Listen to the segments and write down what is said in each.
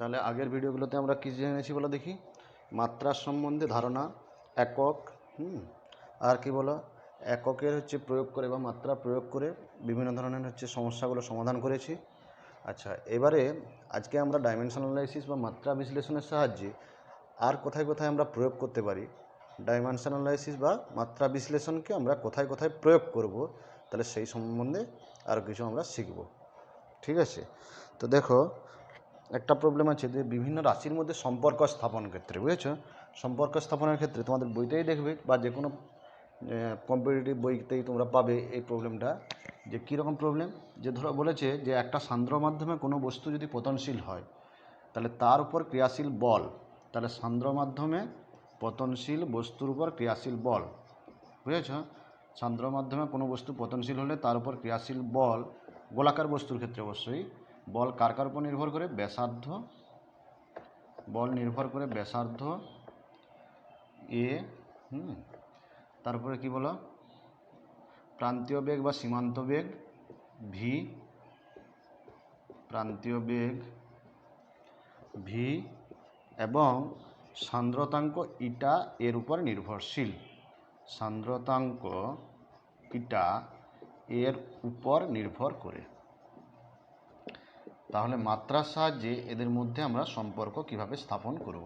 তাহলে আগের ভিডিওগুলোতে আমরা কী জেনেছি বলো দেখি? মাত্রার সম্বন্ধে ধারণা, একক, আর কি বলো, এককের হচ্ছে প্রয়োগ করে বা মাত্রা প্রয়োগ করে বিভিন্ন ধরনের হচ্ছে সমস্যাগুলো সমাধান করেছি। আচ্ছা, এবারে আজকে আমরা ডাইমেনশন অ্যানালাইসিস বা মাত্রা বিশ্লেষণের সাহায্যে আর কোথায় কোথায় আমরা প্রয়োগ করতে পারি, ডাইমেনশন অ্যানালাইসিস বা মাত্রা বিশ্লেষণকে আমরা কোথায় কোথায় প্রয়োগ করব, তাহলে সেই সম্বন্ধে আরও কিছু আমরা শিখব। ঠিক আছে? তো দেখো, একটা প্রবলেম আছে যে বিভিন্ন রাশির মধ্যে সম্পর্ক স্থাপন ক্ষেত্রে, বুঝেছো? সম্পর্ক স্থাপনের ক্ষেত্রে তোমাদের বইতেই দেখবে বা যে কোনো কম্পিটিটিভ বইতেই তোমরা পাবে এই প্রবলেমটা। যে কীরকম প্রবলেম, যে ধরো বলেছে যে একটা সান্দ্র মাধ্যমে কোনো বস্তু যদি পতনশীল হয় তাহলে তার উপর ক্রিয়াশীল বল, তাহলে সান্দ্র মাধ্যমে পতনশীল বস্তুর উপর ক্রিয়াশীল বল, বুঝেছ? সান্দ্র মাধ্যমে কোনো বস্তু পতনশীল হলে তার উপর ক্রিয়াশীল বল, গোলাকার বস্তুর ক্ষেত্রে অবশ্যই বল কার কার উপর নির্ভর করে? ব্যাসার্ধ, বল নির্ভর করে ব্যাসার্ধ এ, তারপরে কি বলো, প্রান্তীয় বেগ বা সীমান্ত বেগ ভি, প্রান্তীয় বেগ ভি, এবং সান্দ্রতাঙ্ক ইটা এর উপর নির্ভরশীল, সান্দ্রতাঙ্ক ইটা এর উপর নির্ভর করে। তাহলে মাত্রার সাহায্যে এদের মধ্যে আমরা সম্পর্ক কিভাবে স্থাপন করব।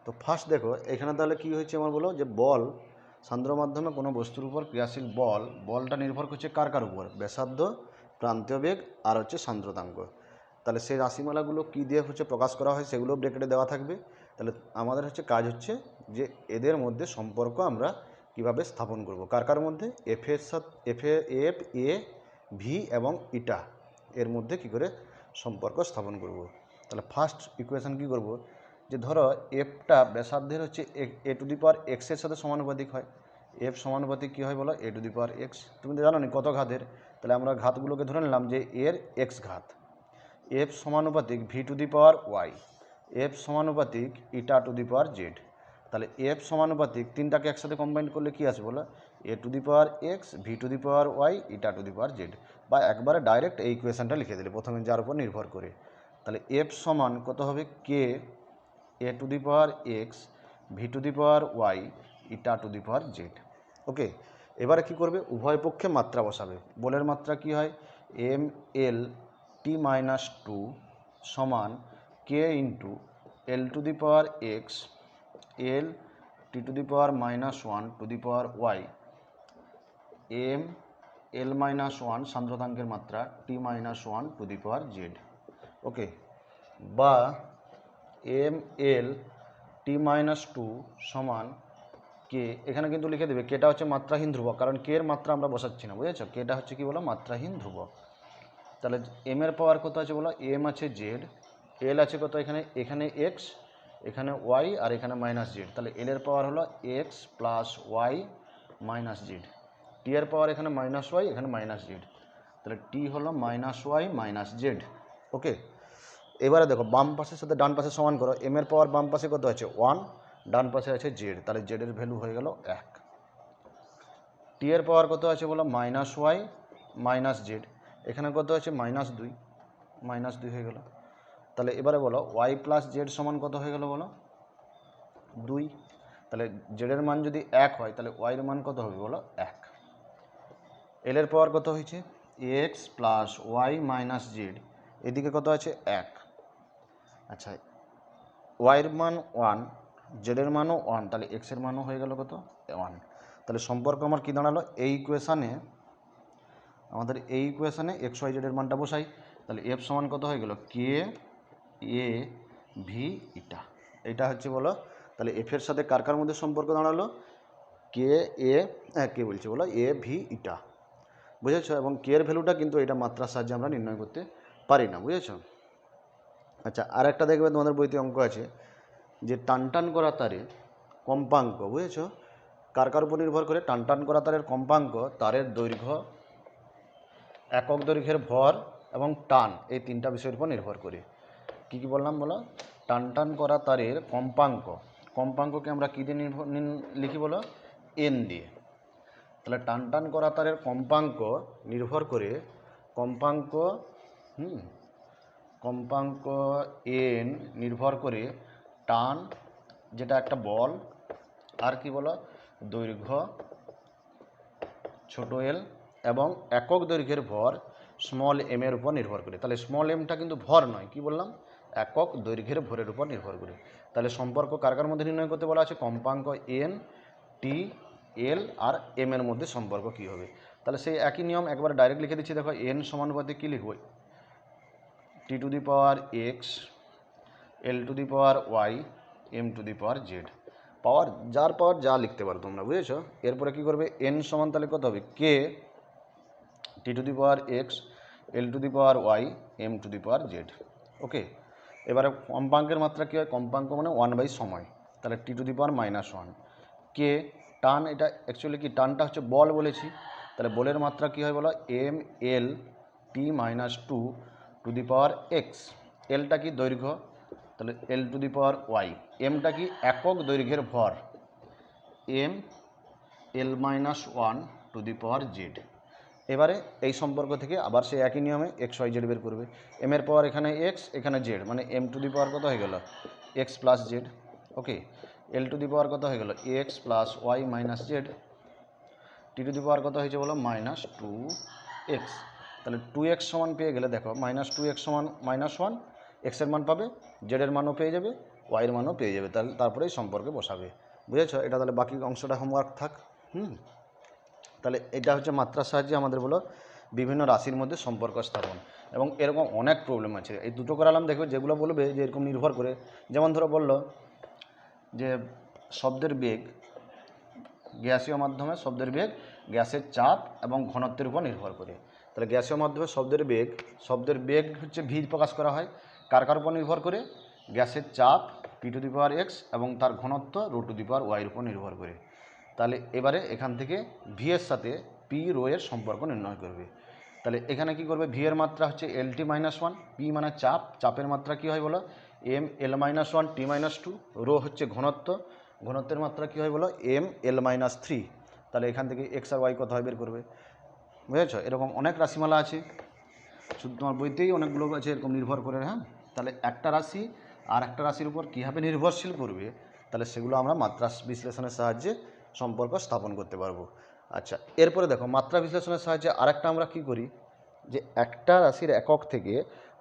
তো ফার্স্ট দেখো এখানে তাহলে কি হয়েছে আমার বলো, যে বল সান্দ্র মাধ্যমে কোনো বস্তুর উপর ক্রিয়াশীল বল, বলটা নির্ভর করছে কার কার উপর? ব্যাসার্ধ, প্রান্তীয় বেগ আর হচ্ছে সান্দ্রতাঙ্ক। তাহলে সেই রাশিমালাগুলো কী দিয়ে হচ্ছে প্রকাশ করা হয় সেগুলো ব্র্যাকেটে দেওয়া থাকবে। তাহলে আমাদের হচ্ছে কাজ হচ্ছে যে এদের মধ্যে সম্পর্ক আমরা কিভাবে স্থাপন করব, কার কার মধ্যে? এফ এ ভি এবং ইটা এর মধ্যে কি করে সম্পর্ক স্থাপন করব। তাহলে ফার্স্ট ইকুয়েশন কি করব, যে ধরো এফটা ব্যাসার্ধের হচ্ছে এ টু দি পাওয়ার এক্সের সাথে সমানুপাতিক হয়। এফ সমানুপাতিক কী হয় বলো? A to the power x. তুমি তো জানো নি কত ঘাতের, তাহলে আমরা ঘাতগুলোকে ধরে নিলাম যে এর এক্স ঘাত। এফ সমানুপাতিক V to the power Y, F সমানুপাতিক eta to the power Z. তাহলে এফ সমানুপাতিক তিনটাকে একসাথে কম্বাইন করলে কী আসবে বলো? A to the power X, V to the power Y, eta to the power Z. বা একবারে ডাইরেক্ট এই ইকুয়েশনটা লিখে দিলে প্রথমে যার উপর নির্ভর করে। তাহলে এফ সমান কত হবে? K A to the power X, V to the power Y, eta to the power Z. Okay, এবারে কি করবে? উভয় পক্ষে মাত্রা বসাবে। বলের মাত্রা কি হয়? M L T minus two সমান K into L to the power X, L T to the power minus one to the power Y, M L minus one সান্দ্রতাঙ্কের মাত্রা, T minus one to the power Z. Okay, বা M L T minus two সমান K, এখানে কিন্তু লিখে দেবে কেটা হচ্ছে মাত্রাহীন ধ্রুবক, কারণ কে এর মাত্রা আমরা বসাচ্ছি না, বুঝেছো? কেটা হচ্ছে কি বলো? মাত্রাহীন ধ্রুবক। তাহলে এম এর পাওয়ার কত আছে বলো? এম আছে জেড, এল আছে কত? এখানে এক্স, এখানে ওয়াই, আর এখানে মাইনাস জেড। তাহলে এল এর পাওয়ার হলো X plus Y minus Z. T এর পাওয়ার এখানে মাইনাস ওয়াই, এখানে মাইনাস জেড। তাহলে টি হলো minus Y minus Z. Okay, এবারে দেখো বাম পাশের সাথে ডান পাশে সমান করো। এম এর পাওয়ার বাম পাশে কত আছে? ওয়ান, ডান পাশে আছে জেড, তাহলে জেডের ভ্যালু হয়ে গেল এক। টি এর পাওয়ার কত আছে বলো? মাইনাস ওয়াই মাইনাস জেড, এখানে কত আছে? মাইনাস দুই, মাইনাস দুই হয়ে গেল। তাহলে এবারে বলো ওয়াই প্লাস জেড সমান কত হয়ে গেল বলো? দুই। তাহলে জেডের মান যদি এক হয় তাহলে ওয়াইয়ের মান কত হবে বলো? এক। এল এর পাওয়ার কত হয়েছে? X plus Y minus Z, এদিকে কত আছে? এক। আচ্ছা, ওয়াইয়ের মান ওয়ান, জেডের মানও ওয়ান, তাহলে এক্সের মানও হয়ে গেল কত? ওয়ান। তাহলে সম্পর্ক আমার কী দাঁড়ালো? এই ইকুয়েশানে আমাদের এক্স ওয়াই জেডের মানটা বসাই। তাহলে এফ সমান কত হয়ে গেল? কে এ ভি ইটা। এটা হচ্ছে বলো, তাহলে এফের সাথে কার কার মধ্যে সম্পর্ক দাঁড়ালো? কে এ, কে বলছে বলো? এ ভি ইটা, বুঝেছো? এবং কে এর ভ্যালুটা কিন্তু এটা মাত্রার সাহায্যে আমরা নির্ণয় করতে পারি না, বুঝেছো? আচ্ছা, আর একটা দেখবে তোমাদের বইতে অঙ্ক আছে যে টানটান করা তারের কম্পাঙ্ক, বুঝেছো? কার কার উপর নির্ভর করে? টানটান করা তারের কম্পাঙ্ক তারের দৈর্ঘ্য, একক দৈর্ঘ্যের ভর এবং টান, এই তিনটা বিষয়ের উপর নির্ভর করে। কী কী বললাম বলো? টানটান করা তারের কম্পাঙ্ক, কম্পাঙ্ককে আমরা কী দিয়ে লিখি বলো? এন দিয়ে। তাহলে টানটান করা তারের কম্পাঙ্ক নির্ভর করে কম্পাঙ্ক কম্পাঙ্ক এন নির্ভর করে টান, যেটা একটা বল, আর কি বলো দৈর্ঘ্য ছোট এল, এবং একক দৈর্ঘ্যের ভর স্মল এম এর উপর নির্ভর করে। তাহলে স্মল এমটা কিন্তু ভর নয়, কি বললাম, একক দৈর্ঘ্যের ভরের উপর নির্ভর করে। তাহলে সম্পর্ক কার কার মধ্যে নির্ণয় করতে বলা আছে, কম্পাঙ্ক এন, টি, এল আর এম এর মধ্যে সম্পর্ক কি হবে। তাহলে সেই একই নিয়ম একবার ডাইরেক্ট লিখে দিচ্ছি। দেখো এন সমানুপাতে কী লিখব, T to the power X, L to the power Y, M to the power Z. Power যার পাওয়ার যা লিখতে পারো তোমরা, বুঝেছো। এরপরে কি করবে, এন সমান তাহলে কত হবে, K T to the power X, L to the power Y, M to the power Z. Okay, এবারে কম্পাঙ্কের মাত্রা কী হয়, কম্পাঙ্ক মানে 1/, সময়, তাহলে টি টু দি পাওয়ার -1। কে টান, এটা অ্যাকচুয়ালি কি টানটা হচ্ছে বল বলেছি, তাহলে বলের মাত্রা কী হয় বলো, M L T -2 to the power X. এলটা কি দৈর্ঘ্য, তাহলে এল টু দি পাওয়ার ওয়াই। এমটা কি একক দৈর্ঘ্যের ভর, M L -1 to the power Z. এবারে এই সম্পর্ক থেকে আবার সে একই নিয়মে এক্স ওয়াই জেড বের করবে। এম এর পাওয়ার এখানে এক্স, এখানে জেড, মানে এম টু দি পাওয়ার কত হয়ে গেল, X plus Z. Okay, L to the power কত হয়ে গেল, X plus Y minus Z. T to the power কত হয়েছে বলো, -2x। তাহলে 2x সমান পেয়ে গেলে দেখো -2x সমান -1, এক্সের মান পাবে, জেডের মানও পেয়ে যাবে, ওয়াইয়ের মানও পেয়ে যাবে। তাহলে তারপরে এই সম্পর্কে বসাবে, বুঝেছো। এটা তাহলে বাকি অংশটা হোমওয়ার্ক থাক। তাহলে এটা হচ্ছে মাত্রার সাহায্যে আমাদের বলো বিভিন্ন রাশির মধ্যে সম্পর্ক স্থাপন। এবং এরকম অনেক প্রবলেম আছে, এই দুটো করালাম, দেখবে যেগুলো বলবে যে এরকম নির্ভর করে, যেমন ধরো বললো যে শব্দের বেগ, গ্যাসীয় মাধ্যমে শব্দের বেগ গ্যাসের চাপ এবং ঘনত্বের উপর নির্ভর করে। তাহলে গ্যাসীয় মাধ্যমে শব্দের বেগ হচ্ছে ভি প্রকাশ করা হয়, কার কার উপর নির্ভর করে, গ্যাসের চাপ P two the power x এবং তার ঘনত্ব রো টু দি পাওয়ার ওয়াইয়ের উপর নির্ভর করে। তাহলে এবারে এখান থেকে ভি এর সাথে পি রো এর সম্পর্ক নির্ণয় করবে। তাহলে এখানে কি করবে, ভি এর মাত্রা হচ্ছে এল টি -1, পি মানে চাপ, চাপের মাত্রা কি হয় বলো, এম এল -1 টি -2, রো হচ্ছে ঘনত্ব, ঘনত্বের মাত্রা কী হয় বলো, এম এল -3। তাহলে এখান থেকে এক্স আর ওয়াই কত হয় বের করবে, বুঝেছ। এরকম অনেক রাশিমালা আছে, শুধু তোমার বইতেই অনেকগুলো আছে এরকম নির্ভর করে। হ্যাঁ, তাহলে একটা রাশি আর একটা রাশির উপর কীভাবে নির্ভরশীল করবে, তাহলে সেগুলো আমরা মাত্রা বিশ্লেষণের সাহায্যে সম্পর্ক স্থাপন করতে পারবো। আচ্ছা, এরপরে দেখো মাত্রা বিশ্লেষণের সাহায্যে আরেকটা আমরা কী করি, যে একটা রাশির একক থেকে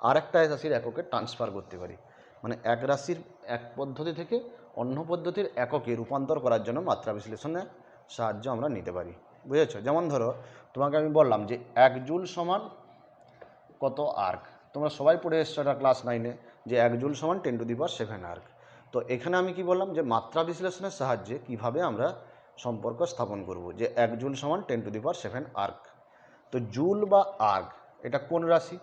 আরেকটা রাশির এককে ট্রান্সফার করতে পারি। মানে এক রাশির এক পদ্ধতি থেকে অন্য পদ্ধতির এককে রূপান্তর করার জন্য মাত্রা বিশ্লেষণের সাহায্য আমরা নিতে পারি, বুঝেছো। যেমন ধরো তোমাকে আমি বললাম যে 1 জুল সমান কত আর্ক, তোমরা সবাই পড়ে এসছো এটা ক্লাস 9-এ, যে 1 জুল সমান 10⁻⁷ আর্ক। তো এখানে আমি কি বললাম, যে মাত্রা বিশ্লেষণের সাহায্যে কিভাবে আমরা সম্পর্ক স্থাপন করব, যে 1 জুল সমান 10⁻⁷ আর্ক। তো জুল বা আর্ক এটা কোন রাশি,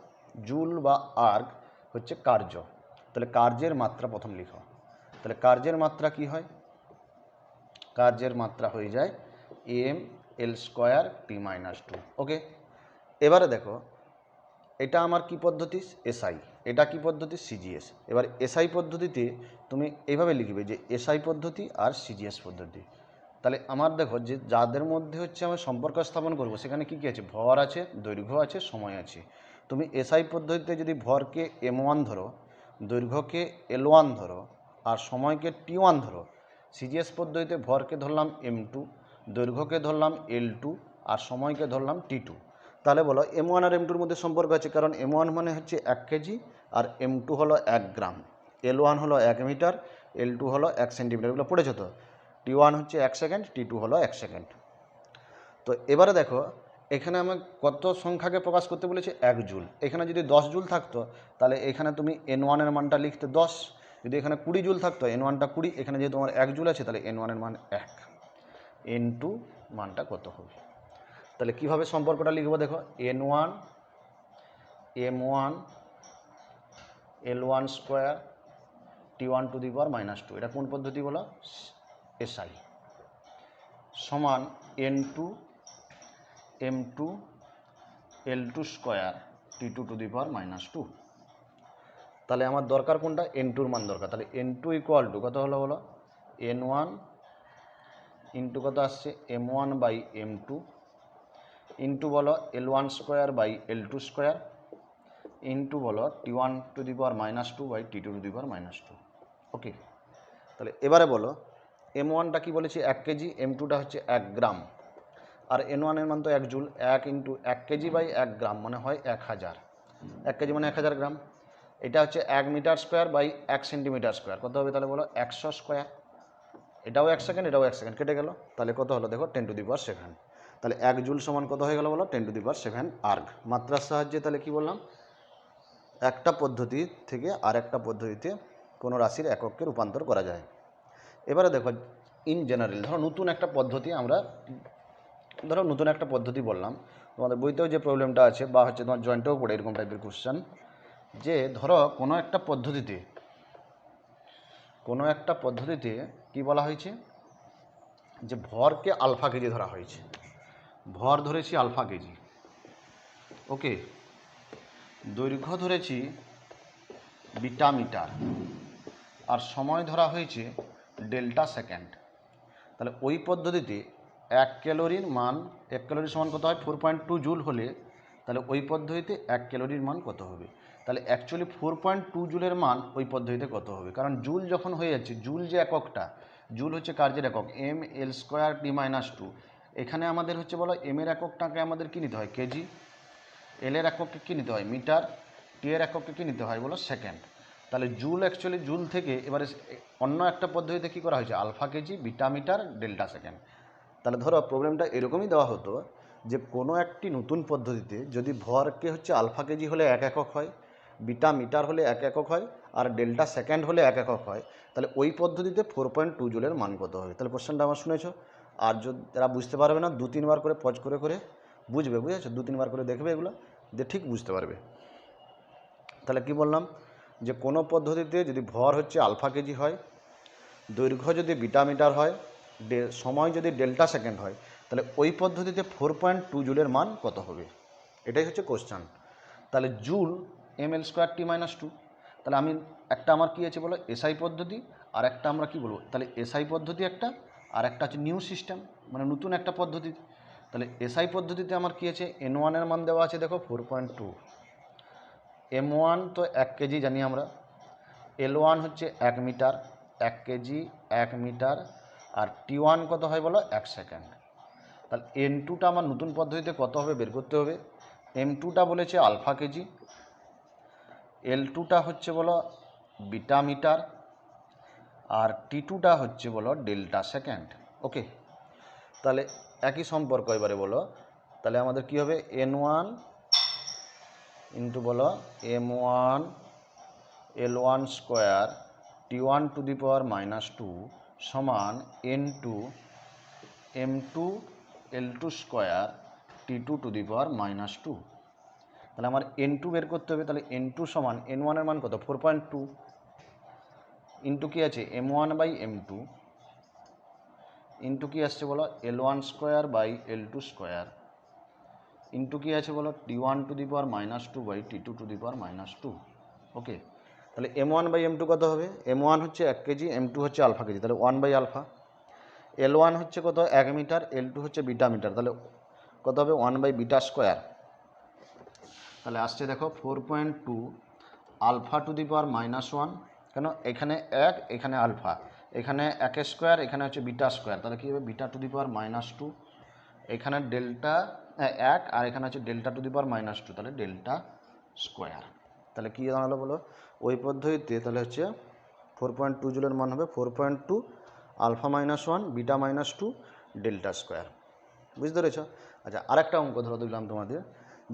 জুল বা আর্ক হচ্ছে কার্য। তাহলে কার্যের মাত্রা প্রথম লিখো, তাহলে কার্যের মাত্রা কি হয়, কার্যের মাত্রা হয়ে যায় এম এল স্কোয়ার টি -2। ওকে, এবারে দেখো এটা আমার কি পদ্ধতি, এসআই, এটা কি পদ্ধতি, সিজিএস। এবার এসআই পদ্ধতিতে তুমি এইভাবে লিখবে যে এসআই পদ্ধতি আর সিজিএস পদ্ধতি। তাহলে আমার দেখো যে যাদের মধ্যে হচ্ছে আমি সম্পর্ক স্থাপন করব, সেখানে কি কী আছে, ভর আছে, দৈর্ঘ্য আছে, সময় আছে। তুমি এসআই পদ্ধতিতে যদি ভরকে m1 ধরো, দৈর্ঘ্যকে l1 ধরো আর সময়কে t1 ধরো, সিজিএস পদ্ধতিতে ভরকে ধরলাম m2, দৈর্ঘ্যকে ধরলাম l2 আর সময়কে ধরলাম t2। তাহলে বলো m1 আর m2-র মধ্যে সম্পর্ক আছে, কারণ m1 মানে হচ্ছে 1 কেজি আর m2 হলো 1 গ্রাম, l1 হলো 1 মিটার, l2 হলো 1 সেন্টিমিটার, এগুলো পড়েছো তো। t1 হচ্ছে 1 সেকেন্ড, t2 হলো 1 সেকেন্ড। তো এবারে দেখো এখানে আমি কত সংখ্যাকে প্রকাশ করতে বলেছি, 1 জুল। এখানে যদি 10 জুল থাকতো তাহলে এখানে তুমি n1 এর মানটা লিখতে 10, যদি এখানে 20 জুল থাকতো n1টা 20, এখানে যেহেতু তোমার 1 জুল আছে তাহলে n1 এর মান 1, n2 মানটা কত হবে। তাহলে কিভাবে সম্পর্কটা লিখবো দেখো, n1 m1 l1 square t1 two the পাওয়ার -2, এটা কোন পদ্ধতি বলো, এসআই, সমান n2 m2 l2 square t2 two the পাওয়ার -2। তাহলে আমার দরকার কোনটা, n2-র মান দরকার। তাহলে n2 ইকুয়াল টু কত হলো বলো, n1 ইন্টু কত আসছে m1 বাই m2 ইন্টু বলো l1 square by l2 square, into বলো T1⁻² বাই T2⁻²। ওকে, তাহলে এবারে বলো M1টা কি বলেছি 1 কেজি, M2টা হচ্ছে 1 গ্রাম, আর N1 এর মান তো 1 জুল। 1 ইন্টু 1 কেজি বাই 1 গ্রাম মানে হয় 1000। 1 কেজি মানে 1000 গ্রাম। এটা হচ্ছে 1 metre square by 1 centimetre square. কত হবে তাহলে বলো 100 স্কোয়ার। এটাও 1 সেকেন্ড, এটাও 1 সেকেন্ড, কেটে গেল। তাহলে কত হলো দেখো 10⁻⁷। তাহলে 1 জুল সমান কত হয়ে গেল বলো 10⁻⁷ আর্গ। মাত্রার সাহায্যে তাহলে কি বললাম, একটা পদ্ধতি থেকে আরেকটা পদ্ধতিতে কোনো রাশির একককে রূপান্তর করা যায়। এবারে দেখো ইন জেনারেল ধরো নতুন একটা পদ্ধতি বললাম, তোমাদের বইতেও যে প্রবলেমটা আছে বা হচ্ছে তোমার জয়েন্টেও পড়ে এরকম টাইপের কোশ্চেন, যে ধরো কোনো একটা পদ্ধতিতে কি বলা হয়েছে, যে ভরকে আলফা কেজি ধরা হয়েছে। ভর ধরেছি আলফা কেজি, ওকে, দৈর্ঘ্য ধরেছি বিটা মিটার, আর সময় ধরা হয়েছে ডেল্টা সেকেন্ড। তাহলে ওই পদ্ধতিতে 1 ক্যালোরির সমান কত হয় 4.2 জুল হলে, তাহলে ওই পদ্ধতিতে 1 ক্যালোরির মান কত হবে। তাহলে অ্যাকচুয়ালি 4.2 জুলের মান ওই পদ্ধতিতে কত হবে, কারণ জুল যখন হয়ে যাচ্ছে, জুল যে এককটা, জুল হচ্ছে কার্যের একক, mL²T-2। এখানে আমাদের হচ্ছে বলো এম এর এককটাকে আমাদের কী নিতে হয় কেজি, এল এর একককে কী নিতে হয় মিটার, টি এর একককে কী নিতে হয় বলো সেকেন্ড। তাহলে জুল অ্যাকচুয়ালি জুল থেকে এবারে অন্য একটা পদ্ধতিতে কী করা হয়েছে alpha kg, beta metre, delta second. তাহলে ধরো প্রবলেমটা এরকমই দেওয়া হতো যে কোনো একটি নতুন পদ্ধতিতে যদি ভরকে হচ্ছে আলফা কেজি হলে 1 একক হয়, বিটা মিটার হলে 1 একক হয়, আর ডেল্টা সেকেন্ড হলে 1 একক হয়, তাহলে ওই পদ্ধতিতে 4.2 জুলের মান কত হবে। তাহলে কোশ্চেনটা আমার শুনেছো, আর যদি যারা বুঝতে পারবে না 2-3 বার করে পজ করে বুঝবে, বুঝেছো, 2-3 বার করে দেখবে এগুলো, যে ঠিক বুঝতে পারবে। তাহলে কি বললাম, যে কোনো পদ্ধতিতে যদি ভর হচ্ছে আলফা কেজি হয়, দৈর্ঘ্য যদি বিটা মিটার হয়, সময় যদি ডেল্টা সেকেন্ড হয়, তাহলে ওই পদ্ধতিতে 4.2 জুলের মান কত হবে, এটাই হচ্ছে কোশ্চেন। তাহলে জুল mL²T-2। তাহলে আমি একটা আমার কী আছে বলো এসআই পদ্ধতি, আর একটা আমরা কি বলবো, তাহলে এসআই পদ্ধতি একটা, আর একটা হচ্ছে নিউ সিস্টেম মানে নতুন একটা পদ্ধতি। তাহলে এসআই পদ্ধতিতে আমার কী আছে, N1 এর মান দেওয়া আছে দেখো 4.2, M1 তো 1 কেজি জানি আমরা, L1 হচ্ছে 1 মিটার, 1 কেজি 1 মিটার, আর T1 কত হয় বলো 1 সেকেন্ড। তাহলে N2টা আমার নতুন পদ্ধতিতে কত হবে বের করতে হবে। M2টা বলেছে আলফা কেজি, L2টা হচ্ছে বলো বিটা মিটার, আর T2টা হচ্ছে বলো ডেল্টা সেকেন্ড। ওকে, তাহলে একই সম্পর্ক এবারে বলো, তাহলে আমাদের কি হবে N1 ইন্টু বলো M1 L1² T1⁻² সমান N2 M2 L2² T2⁻²। তাহলে আমার N2 বের করতে হবে। তাহলে N2 সমান N1 এর মান কত 4.2 ইন্টু কী আছে M1/M2 ইন্টু কী আসছে বলো L1² বাই L2² ইন্টু কী আছে বলো T1⁻² বাই T2⁻²। ওকে, তাহলে M1/M2 কত হবে, M1 হচ্ছে 1 কেজি, M2 হচ্ছে আলফা কেজি, তাহলে 1/α। L1 হচ্ছে কত 1 মিটার, L2 হচ্ছে বিটা মিটার, তাহলে কত হবে 1/β²। তাহলে আসছে দেখো 4.2 α⁻1, কেন এখানে 1 এখানে আলফা, এখানে 1² এখানে হচ্ছে β², তাহলে কী হবে β⁻², এখানে ডেল্টা 1 আর এখানে হচ্ছে ডেল্টা⁻², তাহলে ডেল্টা স্কোয়ার। তাহলে কী দাঁড়ালো বলো ওই পদ্ধতিতে, তাহলে হচ্ছে 4.2 জুলের মান হবে 4.2 α-1 β-2 ডেল্টা স্কোয়ার। বুঝতে পেরেছ? আচ্ছা, আরেকটা অঙ্ক ধরো দিলাম তোমাদের,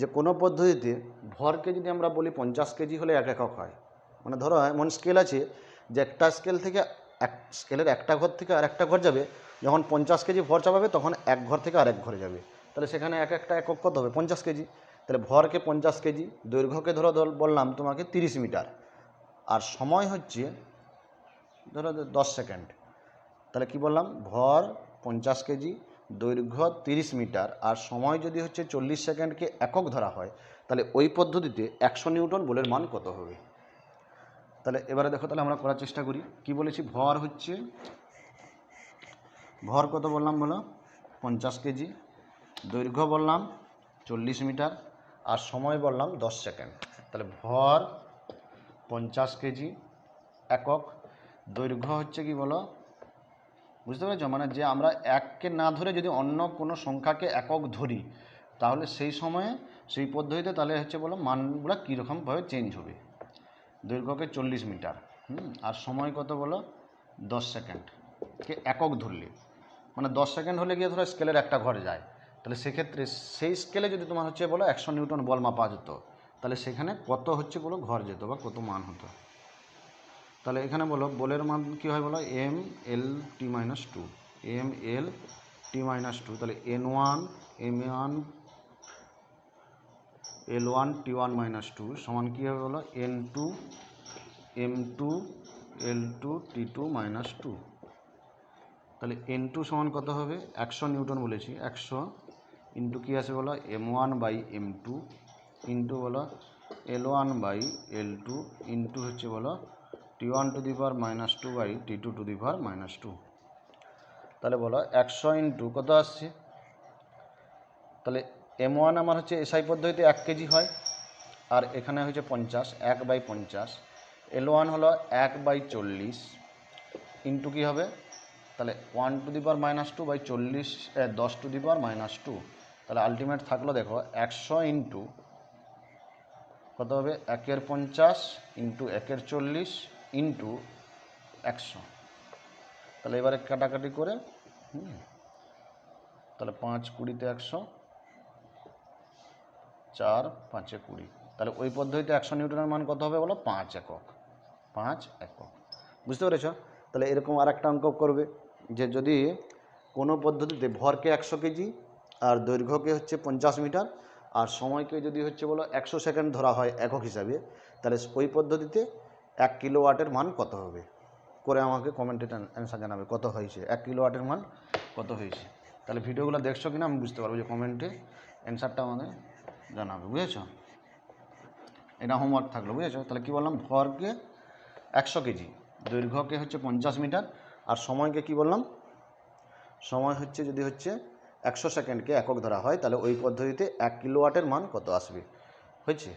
যে কোনো পদ্ধতিতে ভরকে যদি আমরা বলি 50 কেজি হলে 1 একক হয়, মানে ধরো এমন স্কেল আছে যে একটা স্কেল থেকে স্কেলের একটা ঘর থেকে আরেকটা ঘর যাবে, যখন 50 কেজি ভর চাপাবে তখন এক ঘর থেকে আরেক ঘরে যাবে, তাহলে সেখানে এক একটা একক কত হবে 50 কেজি। তাহলে ভরকে 50 কেজি, দৈর্ঘ্যকে ধরো বললাম তোমাকে 30 মিটার, আর সময় হচ্ছে ধরো 10 সেকেন্ড। তাহলে কি বললাম, ভর 50 কেজি, দৈর্ঘ্য 30 মিটার, আর সময় যদি হচ্ছে 40 সেকেন্ডকে একক ধরা হয়, তাহলে ওই পদ্ধতিতে 100 নিউটন বলের মান কত হবে। তাহলে এবারে দেখো, তাহলে আমরা করার চেষ্টা করি। কি বলেছি, ভর কত বললাম বলো 50 কেজি, দৈর্ঘ্য বললাম 40 মিটার, আর সময় বললাম 10 সেকেন্ড। তাহলে ভর 50 কেজি একক, দৈর্ঘ্য হচ্ছে কি বলো, বুঝতে পেরেছো? মানে যে আমরা এককে না ধরে যদি অন্য কোনো সংখ্যাকে একক ধরি, তাহলে সেই সময়ে সেই পদ্ধতিতে তাহলে হচ্ছে বলো মানগুলো কীরকমভাবে চেঞ্জ হবে। দৈর্ঘ্যকে 40 মিটার, আর সময় কত বলো 10 সেকেন্ড কে একক ধরলে, মানে 10 সেকেন্ড হলে গিয়ে ধরো স্কেলের একটা ঘর যায়, তাহলে সেক্ষেত্রে সেই স্কেলে যদি তোমার হচ্ছে বলো 100 নিউটন বল মাপা যেত, তাহলে সেখানে কত হচ্ছে বলো ঘর যেত বা কত মান হতো। তাহলে এখানে বলো বলের মান কী হয় বলো M L T minus two, M L T minus two, তাহলে N one M one L one T one minus two সমান কী হবে বলো N two M two L two T two minus two. তাহলে এন টু সমান কত হবে 100 Newton বলেছি, 100 ইন্টু কী আছে বলো M one by M two into বলো L one by L two into হচ্ছে বলো T one to the power minus two by T two to the power minus two. তাহলে বলো 100 ইন্টু কত আসছে, তাহলে এম ওয়ান আমার হচ্ছে এসআই পদ্ধতিতে 1 কেজি হয়, আর এখানে হচ্ছে 50, 1/50, এল ওয়ান হলো 1/40 ইন্টু কী হবে, তাহলে 1 to the power minus two by 40 10 to the power minus two, তাহলে আলটিমেট থাকলো দেখো 100 ইন্টু কত হবে 1/50 ইন্টু 1/40 ইন্টু 100। তাহলে এবারে কাটাকাটি করে তাহলে 5 20 100, 4 5 20, তাহলে ওই পদ্ধতিতে 100 নিউটনের মান কত হবে বলো 5 একক, 5 একক। বুঝতে পেরেছ? তাহলে এরকম আর একটা অঙ্ক করবে যে যদি কোনো পদ্ধতিতে ভরকে 100 কেজি আর দৈর্ঘ্যকে হচ্ছে 50 মিটার আর সময়কে যদি হচ্ছে বলো 100 সেকেন্ড ধরা হয় একক হিসাবে, তাহলে ওই পদ্ধতিতে 1 কিলোওয়াটের মান কত হবে, করে আমাকে কমেন্টে অ্যান্সার জানাবে কত হয়েছে, 1 কিলোওয়াটের মান কত হয়েছে। তাহলে ভিডিওগুলো দেখছো কিনা আমি বুঝতে পারবো, যে কমেন্টে অ্যান্সারটা আমাদের জানাবে, বুঝেছো? এটা হোমওয়ার্ক থাকলো, বুঝেছো? তাহলে কী বললাম, ভরকে 100 কেজি, দৈর্ঘ্যকে হচ্ছে 50 মিটার আর সময়কে কি বললাম, সময় হচ্ছে যদি হচ্ছে 100 সেকেন্ডকে একক ধরা হয়, তাহলে ওই পদ্ধতিতে 1 কিলোওয়াটের মান কত আসবে, হয়েছে?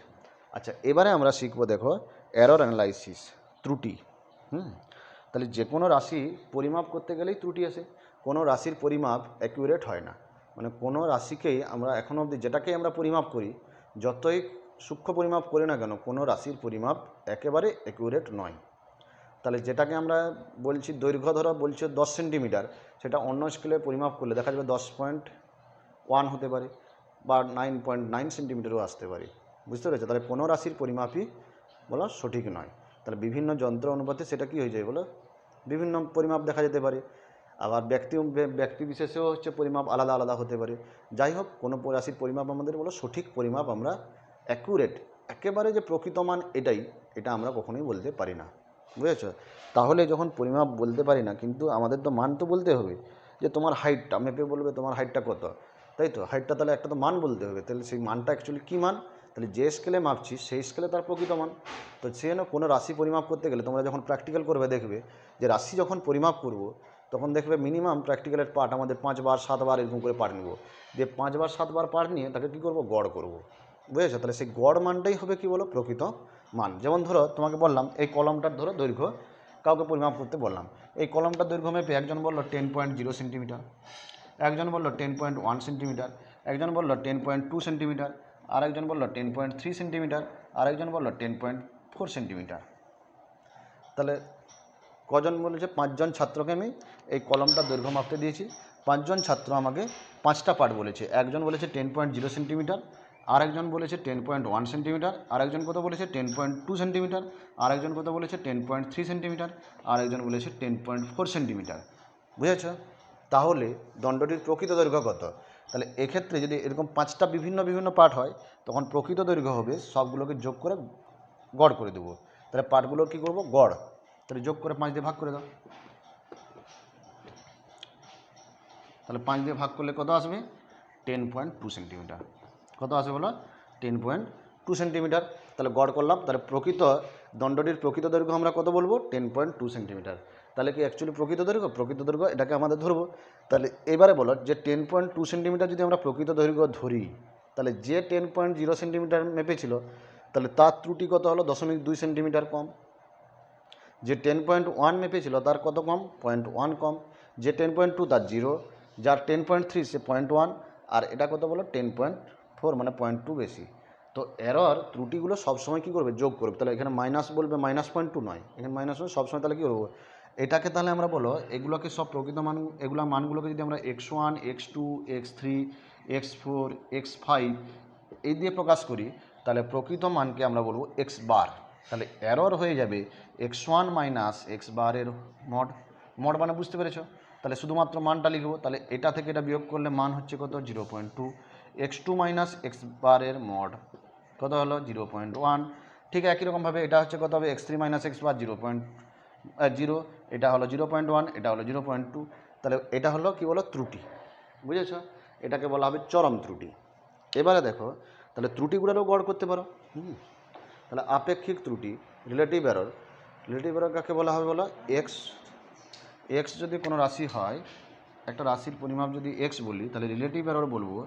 আচ্ছা, এবারে আমরা শিখবো দেখো এরর অ্যানালাইসিস, ত্রুটি। তাহলে যে কোনো রাশি পরিমাপ করতে গেলেই ত্রুটি আসে, কোনো রাশির পরিমাপ অ্যাকুরেট হয় না, মানে কোনো রাশিকেই আমরা এখনও অবধি যেটাকেই আমরা পরিমাপ করি, যতই সূক্ষ্ম পরিমাপ করি না কেন, কোনো রাশির পরিমাপ একেবারে অ্যাকুরেট নয়। তাহলে যেটাকে আমরা বলছি দৈর্ঘ্য ধরো বলছি 10 সেন্টিমিটার, সেটা অন্য স্কেলে পরিমাপ করলে দেখা যাবে 10.1 হতে পারে বা 9.9 সেন্টিমিটারও আসতে পারে, বুঝতে পেরেছো? তাহলে কোনো রাশির পরিমাপই বলো সঠিক নয়। তাহলে বিভিন্ন যন্ত্র অনুপাতে সেটা কি হয়ে যায় বলো, বিভিন্ন পরিমাপ দেখা যেতে পারে, আবার ব্যক্তি বিশেষেও হচ্ছে পরিমাপ আলাদা আলাদা হতে পারে। যাই হোক, কোনো রাশির পরিমাপ আমাদের বলো সঠিক পরিমাপ, আমরা অ্যাকুরেট একেবারে যে প্রকৃত মান এটা আমরা কখনোই বলতে পারি না, বুঝেছো? তাহলে যখন পরিমাপ বলতে পারি না, কিন্তু আমাদের তো মান তো বলতে হবে, যে তোমার হাইটটা মেপে বলবে তোমার হাইটটা কত, তাই তো হাইটটা, তাহলে একটা তো মান বলতে হবে, তাহলে সেই মানটা অ্যাকচুয়ালি কী মান, তাহলে যে স্কেলে মাপছি সেই স্কেলে তার প্রকৃত মান। তো সে না কোনো রাশি পরিমাপ করতে গেলে তোমরা যখন প্র্যাকটিক্যাল করবে দেখবে যে রাশি যখন পরিমাপ করব তখন দেখবে মিনিমাম প্র্যাকটিক্যালের পার্ট আমাদের 5 বার 7 বার এরকম করে পার্ট নেব, দিয়ে 5 বার 7 বার পার্ট নিয়ে তাকে কী করবো, গড় করব, বুঝেছো? তাহলে সেই গড় মানটাই হবে কি বলো, প্রকৃত মান। যেমন ধরো তোমাকে বললাম এই কলমটার ধরো দৈর্ঘ্য কাউকে পরিমাপ করতে বললাম, এই কলমটার দৈর্ঘ্য মেপে একজন বললো 10.0 সেন্টিমিটার, একজন বললো 10.1 সেন্টিমিটার, একজন বললো 10.2 সেন্টিমিটার, আরেকজন বললো 10.3 সেন্টিমিটার, আরেকজন বললো 10.4 সেন্টিমিটার। তাহলে কজন বলেছে, 5 জন ছাত্রকে আমি এই কলমটার দৈর্ঘ্য মাপতে দিয়েছি, 5 জন ছাত্র আমাকে 5টা পার্ট বলেছে, একজন বলেছে 10.0 সেন্টিমিটার, আরেকজন বলেছে 10.1 সেন্টিমিটার, আরেকজন কত বলেছে 10.2 সেন্টিমিটার, আরেকজন কত বলেছে 10.3 সেন্টিমিটার, আরেকজন বলেছে 10.4 সেন্টিমিটার, বুঝেছ? তাহলে দণ্ডটির প্রকৃত দৈর্ঘ্য কত? তাহলে এক্ষেত্রে যদি এরকম 5টা বিভিন্ন বিভিন্ন পার্ট হয়, তখন প্রকৃত দৈর্ঘ্য হবে সবগুলোকে যোগ করে গড় করে দেবো। তাহলে পার্টগুলোর কী করবো, গড়, তাহলে যোগ করে 5 দিয়ে ভাগ করে দাও, তাহলে 5 দিয়ে ভাগ করলে কত আসবে, 10.2 সেন্টিমিটার। কত আসবে বলো, 10.2 সেন্টিমিটার। তাহলে গড় করলাম, তাহলে প্রকৃত দণ্ডটির প্রকৃত দৈর্ঘ্য আমরা কত বলবো, 10.2 সেন্টিমিটার। তাহলে কি অ্যাকচুয়ালি প্রকৃত দৈর্ঘ্য এটাকে আমাদের ধরবো। তাহলে এবারে বলো যে 10.2 সেন্টিমিটার যদি আমরা প্রকৃত দৈর্ঘ্য ধরি, তাহলে যে 10.0 সেন্টিমিটার মেপেছিল তাহলে তার ত্রুটি কত হলো 0.2 সেন্টিমিটার কম। যে 10.1 মেপেছিল তার কত কম, 0.1 কম। যে 10.2 তার 0, যার 10.3 সে 0.1, আর এটা কত বলো 10.4 মানে 0.2 বেশি। তো এরর ত্রুটিগুলো সবসময় কী করবে, যোগ করবে। তাহলে এখানে মাইনাস বলবে, -0.2 নয়, এখানে মাইনাস হবে সবসময়। তাহলে কী করবো এটাকে, তাহলে আমরা বলো এগুলোকে সব প্রকৃত মান, এগুলো মানগুলোকে যদি আমরা x1 x2 x3 x4 x5 এই দিয়ে প্রকাশ করি, তাহলে প্রকৃত মানকে আমরা বলবো x বার। তাহলে এরর হয়ে যাবে x1 - x বারের মড। মড মানে বুঝতে পেরেছো? তাহলে শুধুমাত্র মানটা লিখবো। তাহলে এটা থেকে এটা বিয়োগ করলে মান হচ্ছে কত, 0.2। x2 - x বারের মড কত হলো 0.1। ঠিক একই রকমভাবে এটা হচ্ছে কত হবে, x3 - x বার 0.0, এটা হলো 0.1, এটা হলো 0.2। তাহলে এটা হলো কি বলো, ত্রুটি। বুঝেছ? এটাকে বলা হবে চরম ত্রুটি। এবারে দেখো, তাহলে ত্রুটিগুলোরও গড় করতে পারো। তাহলে আপেক্ষিক ত্রুটি, রিলেটিভ এরর। রিলেটিভ এরর কাকে বলা হবে বলো, এক্স যদি কোনো রাশি হয়, একটা রাশির পরিমাপ যদি এক্স বলি, তাহলে রিলেটিভ এরর বলবো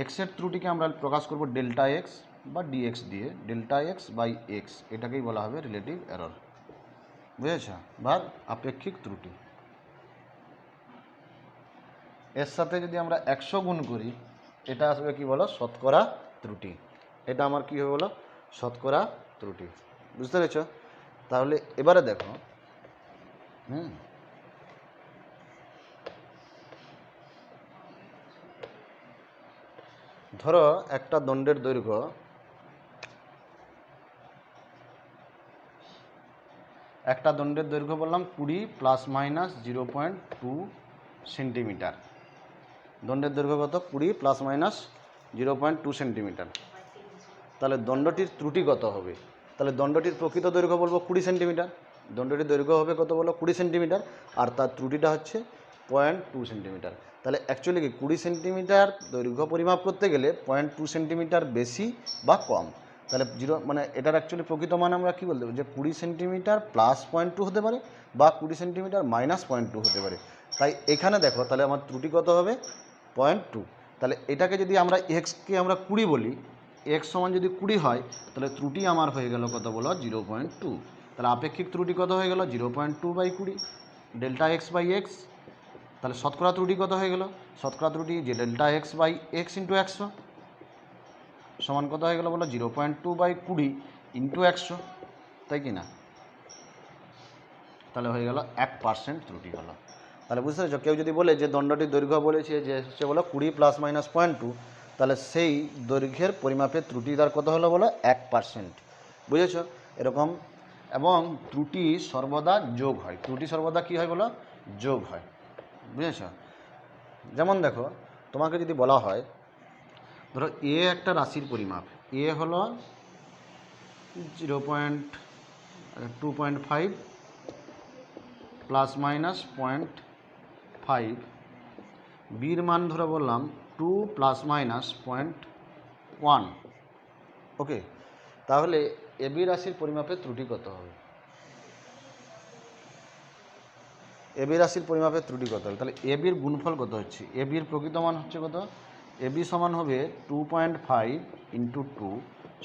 এক্সের ত্রুটিকে আমরা প্রকাশ করব ডেল্টা এক্স বা ডিএক্স দিয়ে, ডেল্টা এক্স বাই এক্স, এটাকেই বলা হবে রিলেটিভ এরর। বুঝেছ? বা আপেক্ষিক ত্রুটি। এর সাথে যদি আমরা 100 গুণ করি, এটা আসবে কি বলো, শতকরা ত্রুটি। এটা আমার কি হবে বলো, শতকরা ত্রুটি। বুঝতে পেরেছ? তাহলে এবারে দেখো, ধরো একটা দণ্ডের দৈর্ঘ্য বললাম 20 ± 0.2 সেন্টিমিটার। দণ্ডের দৈর্ঘ্য কত, 20 ± 0.2 সেন্টিমিটার। তাহলে দণ্ডটির ত্রুটি কত হবে? তাহলে দণ্ডটির প্রকৃত দৈর্ঘ্য বলবো 20 সেন্টিমিটার। দণ্ডটির দৈর্ঘ্য হবে কত বলো, 20 সেন্টিমিটার, আর তার ত্রুটিটা হচ্ছে 0.2 সেন্টিমিটার। তাহলে অ্যাকচুয়ালি কি 20 সেন্টিমিটার দৈর্ঘ্য পরিমাপ করতে গেলে 0.2 সেন্টিমিটার বেশি বা কম। তাহলে মানে এটার অ্যাকচুয়ালি প্রকৃত মান আমরা কী বলতে পারি, যে 20 সেন্টিমিটার প্লাস 0.2 হতে পারে বা 20 সেন্টিমিটার মাইনাস 0.2 হতে পারে। তাই এখানে দেখো, তাহলে আমার ত্রুটি কত হবে, 0.2। তাহলে এটাকে যদি আমরা এক্সকে আমরা 20 বলি, এক্স সমান যদি 20 হয়, তাহলে ত্রুটি আমার হয়ে গেল কত বলো, 0.2। তাহলে আপেক্ষিক ত্রুটি কত হয়ে গেল, 0.2/20 ডেল্টা এক্স বাই এক্স। তাহলে শতকরা ত্রুটি কত হয়ে গেল, শতকরা ত্রুটি যে delta X by X into 100 সমান কত হয়ে গেল বলো, 0.2/20 ইন্টু 100, তাই কি না? তাহলে হয়ে গেল 1% ত্রুটি হলো। তাহলে বুঝতে পেরেছ? কেউ যদি বলে যে দণ্ডটির দৈর্ঘ্য বলেছে যে হচ্ছে বলো 20 ± 0.2, তাহলে সেই দৈর্ঘ্যের পরিমাপের ত্রুটি তার কত হলো বলো, 1%। বুঝেছ? এরকম। এবং ত্রুটি সর্বদা যোগ হয়। ত্রুটি সর্বদা কী হয় বলো, যোগ হয়। বুঝেছ? যেমন দেখো, তোমাকে যদি বলা হয়, ধরো এ একটা রাশির পরিমাপ, এ হলো 2.5 ± 0.5, বির মান ধরে বললাম 2 ± 0.1। ওকে, তাহলে এ বি রাশির পরিমাপের ত্রুটি কত হবে? এ বি রাশির পরিমাপের ত্রুটি কত হবে? তাহলে এ বির গুণফল কত হচ্ছে, এ বির প্রকৃত মান হচ্ছে কত, এ বি সমান হবে 2.5 × 2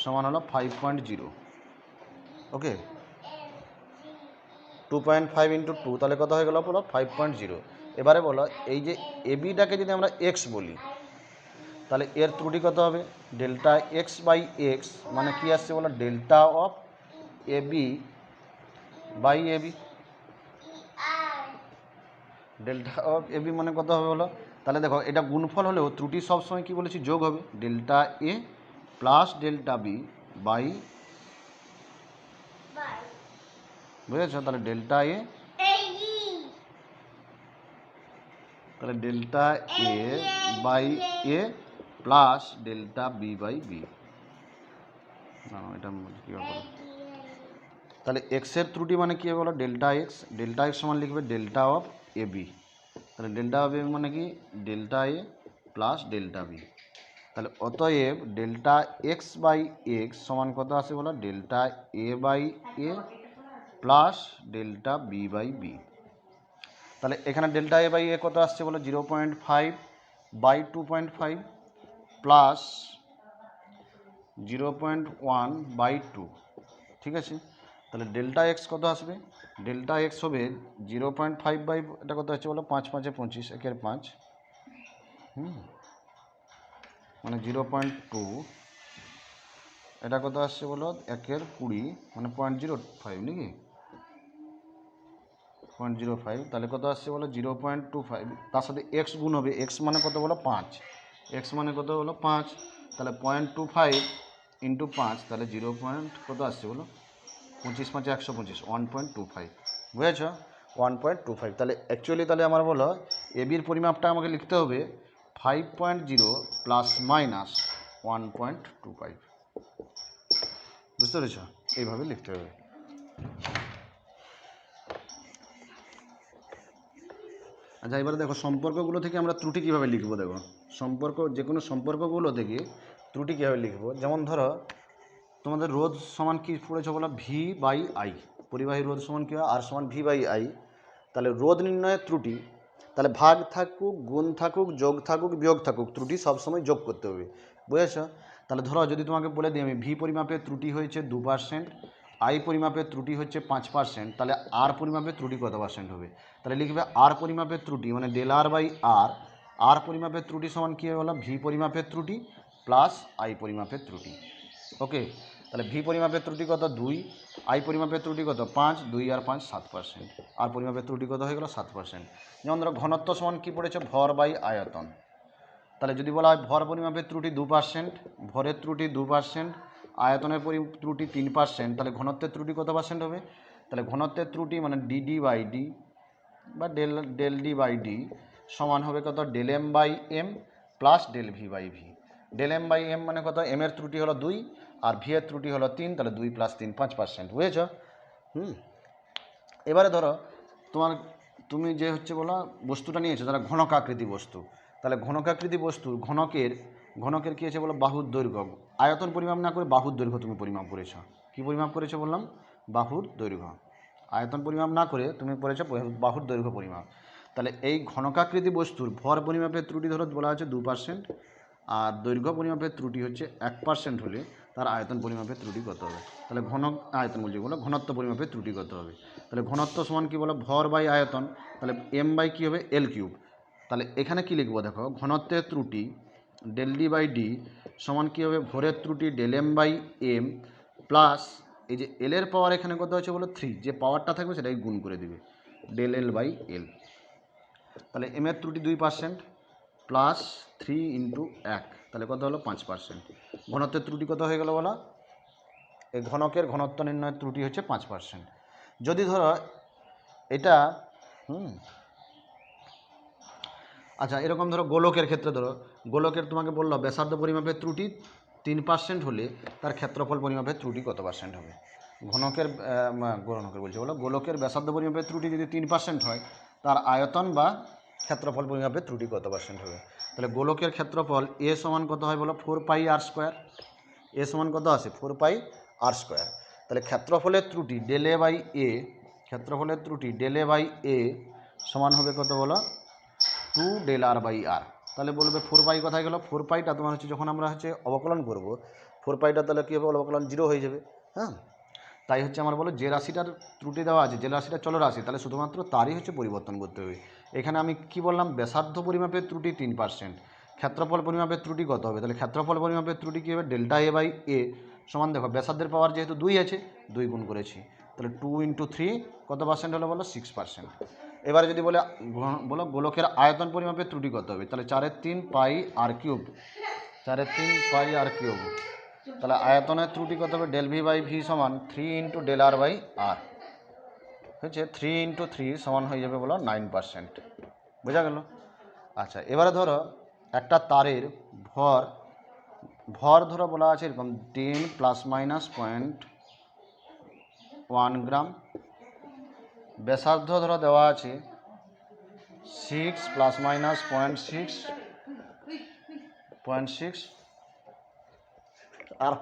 সমান হলো 5.0। ওকে, 2.5 × 2 তাহলে কত হয়ে গেল বলো, 5.0। এবারে বলো, এই যে এ বিটাকে যদি আমরা এক্স বলি, তাহলে এর ত্রুটি কত হবে, ডেল্টা এক্স বাই এক্স মানে কি আসছে বলো, delta of A B by A B. Delta of A B মানে কত হবে বলো? তাহলে দেখো, এটা গুণফল হলেও ত্রুটি সবসময় কি বলেছি, যোগ হবে, delta A plus delta B by, বুঝেছ? তাহলে ডেল্টা এ, তাহলে delta A by A plus delta B by B. এটা কী হবে, তাহলে এক্সের ত্রুটি মানে কী হবে বলো, ডেল্টা এক্স। ডেল্টা এক্স সমান লিখবে ডেল্টা অফ এ বি। তাহলে ডেল্টা অফ এ বি মানে কি, delta A plus delta B. তাহলে অতএব ডেল্টা এক্স বাই এক্স সমান কত আসে বলো, delta A by A plus delta B by B. তাহলে এখানে ডেল্টা এ বাই এ কত আসছে বলো, 0.5/2.5 প্লাস 0.1/2, ঠিক আছে। তাহলে ডেল্টা এক্স কত আসবে? ডেল্টা এক্স হবে 0.5 এটা কত হচ্ছে বলো, 5 5 25, 1/5, মানে 0.2, এটা কত আসছে বলো, 1/20, মানে 0.05 নাকি, 0.05, তাহলে কত আসছে বলো 0.25, তার সাথে এক্স গুণ হবে, এক্স মানে কত বলো 5, এক্স মানে কত বলো 5, তাহলে 0.25 ইন্টু 5, তাহলে কত আসছে বলো, 25 5 125, 1.25, বুঝেছ, 1.25। তাহলে অ্যাকচুয়ালি তাহলে আমার বলো এবির পরিমাপটা আমাকে লিখতে হবে 5.0 প্লাস মাইনাস 1.25, বুঝতে পেরেছ, এইভাবে লিখতে হবে। আচ্ছা, এবারে দেখো সম্পর্কগুলো থেকে আমরা ত্রুটি কীভাবে লিখবো। দেখো সম্পর্ক, যে কোনো সম্পর্কগুলো থেকে ত্রুটি কীভাবে লিখবো, যেমন ধরো তোমাদের রোধ সমান কি পড়েছো বলো, V/I, পরিবাহী রোধ সমান কী হয়, R সমান V/I। তাহলে রোধ নির্ণয়ের ত্রুটি, তাহলে ভাগ থাকুক, গুণ থাকুক, যোগ থাকুক, বিয়োগ থাকুক, ত্রুটি সবসময় যোগ করতে হবে, বুঝেছ। তাহলে ধরো যদি তোমাকে বলে দিই আমি, V পরিমাপের ত্রুটি হয়েছে 2%, I পরিমাপের ত্রুটি হচ্ছে 5%, তাহলে R পরিমাপের ত্রুটি কত পার্সেন্ট হবে? তাহলে লিখবে R পরিমাপের ত্রুটি মানে ΔR/R, R পরিমাপের ত্রুটি সমান কী হবে বলো, V পরিমাপের ত্রুটি প্লাস I পরিমাপের ত্রুটি। ওকে, তাহলে V পরিমাপের ত্রুটি কত 2, I পরিমাপের ত্রুটি কত 5, 2 আর 5 7%, আর পরিমাপের ত্রুটি কত হয়ে গেল 7%। যেমন ধরো ঘনত্ব সমান কী পড়েছে, ভর/আয়তন। তাহলে যদি বলা হয় ভর পরিমাপের ত্রুটি 2%, ভরের ত্রুটি 2%, আয়তনের ত্রুটি 3%, তাহলে ঘনত্বের ত্রুটি কত পার্সেন্ট হবে? তাহলে ঘনত্বের ত্রুটি মানে DD/D বা ডেল D/D সমান হবে কত, ΔM/M প্লাস ΔV/V। ΔM/M মানে কত, M এর ত্রুটি হলো 2 আর V এর ত্রুটি হলো 3, তাহলে 2 + 3 5%, বুঝেছ। এবারে ধরো তুমি যে হচ্ছে বলো বস্তুটা নিয়েছো, তাহলে ঘনকাকৃতি বস্তু, তাহলে ঘনকাকৃতি বস্তুর ঘনকের কী আছে বলো, বাহুর দৈর্ঘ্য, আয়তন পরিমাপ না করে বাহুর দৈর্ঘ্য তুমি পরিমাপ করেছো। কি পরিমাপ করেছো বললাম, বাহুর দৈর্ঘ্য, আয়তন পরিমাপ না করে তুমি করেছো বাহুর দৈর্ঘ্য পরিমাপ। তাহলে এই ঘনকাকৃতি বস্তুর ভর পরিমাপের ত্রুটি ধরো বলা হচ্ছে 2%, আর দৈর্ঘ্য পরিমাপের ত্রুটি হচ্ছে 1% হলে তার আয়তন পরিমাপের ত্রুটি কত হবে? তাহলে আয়তন বলছি বলো, ঘনত্ব পরিমাপের ত্রুটি কত হবে? তাহলে ঘনত্ব সমান কী বলো, ভর/আয়তন, তাহলে M/, কী হবে, L3। তাহলে এখানে কি লিখবো দেখো, ঘনত্বের ত্রুটি ΔD/D সমান কী হবে, ভরের ত্রুটি ΔM/M প্লাস এই যে L এর পাওয়ার এখানে কত হচ্ছে বলো 3, যে পাওয়ারটা থাকবে সেটাই গুণ করে দিবে, ΔL/L। তাহলে M এর ত্রুটি 2% প্লাস 3 ইন্টু 1, তাহলে কত হলো 5%। ঘনত্বের ত্রুটি কত হয়ে গেল বলো, এই ঘনকের ঘনত্ব নির্ণয়ের ত্রুটি হচ্ছে 5%। যদি ধরো এটা আচ্ছা, এরকম ধরো গোলকের ক্ষেত্রে, ধরো গোলকের তোমাকে বললো ব্যাসার্ধ পরিমাপের ত্রুটি 3% হলে তার ক্ষেত্রফল পরিমাপের ত্রুটি কত পার্সেন্ট হবে? ঘনকের বলছি বলো, গোলকের ব্যাসার্ধ পরিমাপের ত্রুটি যদি 3% হয়, তার আয়তন বা ক্ষেত্রফল পরিমাপের ত্রুটি কত পার্সেন্ট হবে? তাহলে গোলকের ক্ষেত্রফল A সমান কত হয় বলো, 4πr²। A সমান কত আছে, 4πr²। তাহলে ক্ষেত্রফলের ত্রুটি ΔA/A, ক্ষেত্রফলের ত্রুটি ΔA/A সমান হবে কত বলো, 2 ΔR/R। তাহলে বলবে 4π কোথায় গেল, 4πটা তোমার হচ্ছে যখন আমরা হচ্ছে অবকলন করব, 4πটা তাহলে কী হবে, অবকলন 0 হয়ে যাবে। হ্যাঁ, তাই হচ্ছে আমার বলো যে রাশিটার ত্রুটি দেওয়া আছে, যে রাশিটা চলরাশি, তাহলে শুধুমাত্র তারই হচ্ছে পরিবর্তন করতে হবে। এখানে আমি কি বললাম, ব্যাসার্ধ পরিমাপের ত্রুটি 3%, ক্ষেত্রফল পরিমাপের ত্রুটি কত হবে? তাহলে ক্ষেত্রফল পরিমাপের ত্রুটি কী হবে, ΔA/A সমান, দেখো ব্যাসার্ধের পাওয়ার যেহেতু 2 আছে, 2 গুণ করেছি, তাহলে 2 × 3 কত পার্সেন্ট হলো বলো, 6%। এবারে যদি বলো গোলকের আয়তন পরিমাপের ত্রুটি কত হবে, তাহলে 4/3πr³, 4/3πr³। তাহলে আয়তনের ত্রুটি কত হবে, ΔV/V সমান 3 × ΔR/R হচ্ছে 3 × 3 সমান হয়ে যাবে বলো 9%, বোঝা গেল। আচ্ছা, এবারে ধরো একটা তারের ভর ধরো বলা আছে এরকম 10 ± 0.1 গ্রাম, ব্যাসার্ধ ধরো দেওয়া আছে 6 ± 0.6 আর